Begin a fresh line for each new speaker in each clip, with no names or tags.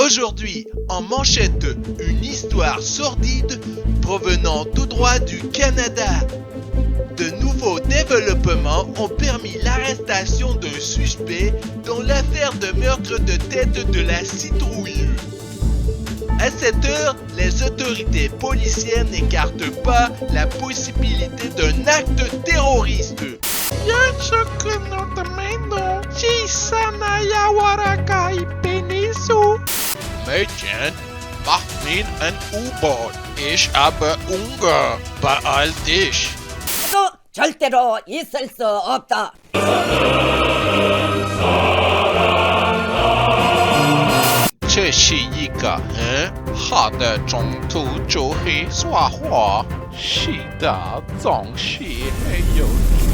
Aujourd'hui, en manchette, une histoire sordide provenant tout droit du Canada. De nouveaux développements ont permis l'arrestation d'un suspect dans l'affaire de meurtre de tête de la citrouille. À cette heure, les autorités policières n'écartent pas la possibilité d'un acte terroriste.
Mädchen, mach mir ein U-Boot. Ich habe Hunger. Beeil dich.
절대로 있을 수 없다.
这是一个很好的中途就会说话，是的，总是很有趣。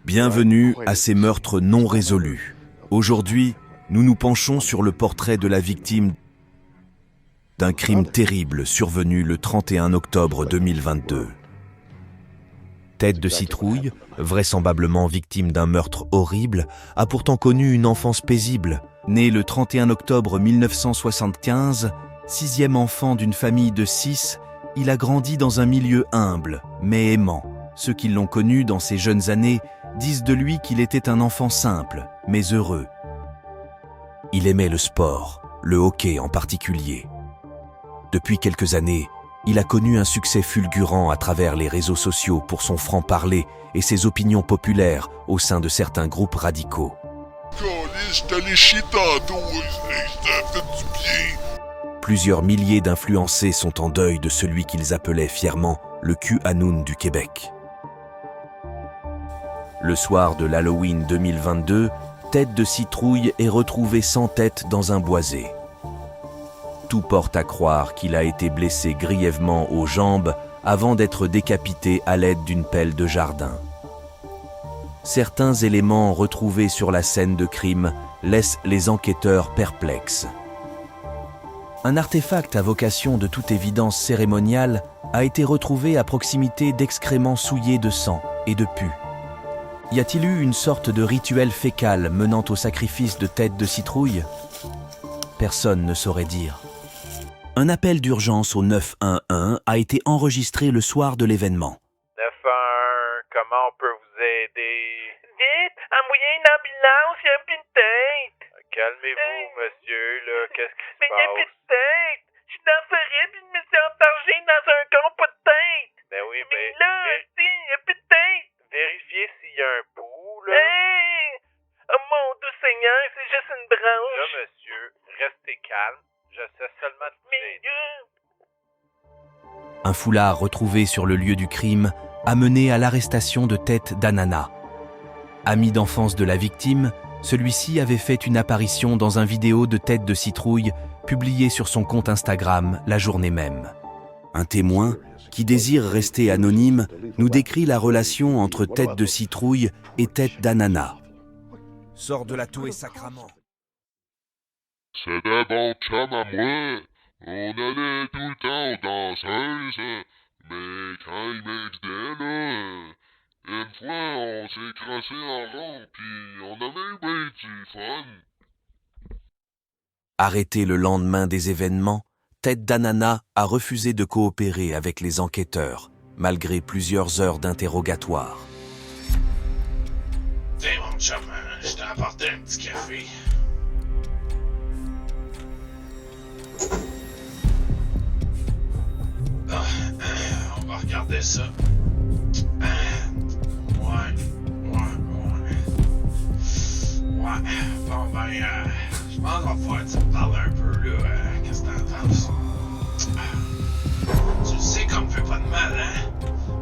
Bienvenue à ces meurtres non résolus. Aujourd'hui, nous nous penchons sur le portrait de la victime d'un crime terrible survenu le 31 octobre 2022. Tête de citrouille, vraisemblablement victime d'un meurtre horrible, a pourtant connu une enfance paisible. Né le 31 octobre 1975, sixième enfant d'une famille de 6, il a grandi dans un milieu humble, mais aimant. Ceux qui l'ont connu dans ses jeunes années disent de lui qu'il était un enfant simple, mais heureux. Il aimait le sport, le hockey en particulier. Depuis quelques années, il a connu un succès fulgurant à travers les réseaux sociaux pour son franc-parler et ses opinions populaires au sein de certains groupes radicaux. Plusieurs milliers d'influencés sont en deuil de celui qu'ils appelaient fièrement le QAnon du Québec. Le soir de l'Halloween 2022, Tête de citrouille est retrouvé sans tête dans un boisé. Tout porte à croire qu'il a été blessé grièvement aux jambes avant d'être décapité à l'aide d'une pelle de jardin. Certains éléments retrouvés sur la scène de crime laissent les enquêteurs perplexes. Un artefact à vocation de toute évidence cérémoniale a été retrouvé à proximité d'excréments souillés de sang et de pus. Y a-t-il eu une sorte de rituel fécal menant au sacrifice de Tête de citrouille? Personne ne saurait dire. Un appel d'urgence au 911 a été enregistré le soir de l'événement.
911, comment on peut vous aider?
Vite, envoyez une ambulance, il y a plus de tête.
Calmez-vous, monsieur, là, qu'est-ce qui se
Mais il y a plus
passe?
de tête. Je suis dans la forêt puis je me suis enfargé dans un camp, pas de tête.
Ben oui,
Mais
mais
là, il y a plus de tête.
vérifiez s'il y a un pouls, là.
Hey! Oh mon doux Seigneur, c'est juste une branche.
Là, monsieur, restez calme. J'essaie seulement de vous
Mais
aider.
Un foulard retrouvé sur le lieu du crime a mené à l'arrestation de Tête d'Ananas. Ami d'enfance de la victime, celui-ci avait fait une apparition dans un vidéo de Tête de citrouille publié sur son compte Instagram la journée même. Un témoin, qui désire rester anonyme, nous décrit la relation entre Tête de citrouille et Tête d'Ananas. Sors de la touée sacrament.
C'est des bons chums à moi. On allait tout le temps aux danseuses. Mais quand ils m'aidaient, là, une fois, on s'est crossé en rond, puis on avait eu bien du fun.
Arrêté le lendemain des événements, Tête d'Ananas a refusé de coopérer avec les enquêteurs, malgré plusieurs heures d'interrogatoire.
Tiens mon chum, je t'ai apporté un petit café. On va regarder ça. Ouais. Bon ben, je pense qu'on va pouvoir te parler un peu là. Qu'est-ce que t'en penses? Tu le sais qu'on me fait pas de mal, hein?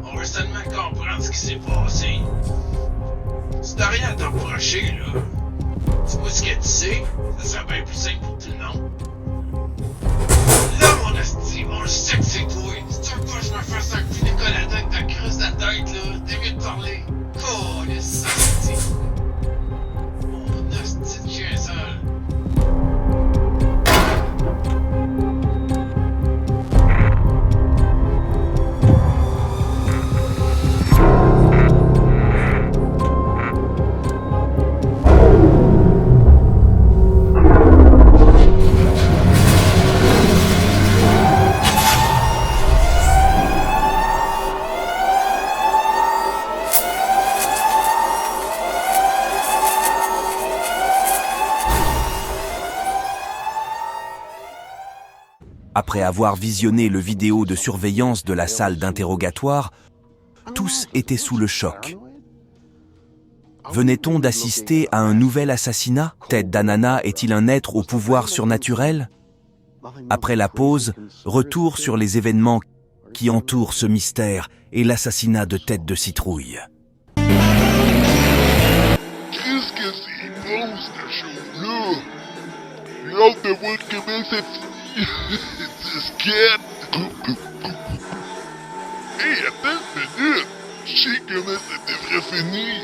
On veut seulement comprendre ce qui s'est passé. Si t'as rien à t'approcher, là, dis-moi ce que tu sais, ça serait bien plus simple pour tout le monde. Là, mon esti, on le sait que c'est toi. Si tu veux pas que je me fasse un coup d'écolade avec ta creuse de tête, là,
après avoir visionné le vidéo de surveillance de la salle d'interrogatoire, tous étaient sous le choc. Venait-on d'assister à un nouvel assassinat? Ted Danana est-il un être au pouvoir surnaturel? Après la pause, retour sur les événements qui entourent ce mystère et l'assassinat de Tête de Citrouille.
Qu'est-ce que c'est bon, cette show-là? J'ai hâte de voir comment ça finit. C'est skate. Hey, attends une minute. Je sais comment ça devrait finir.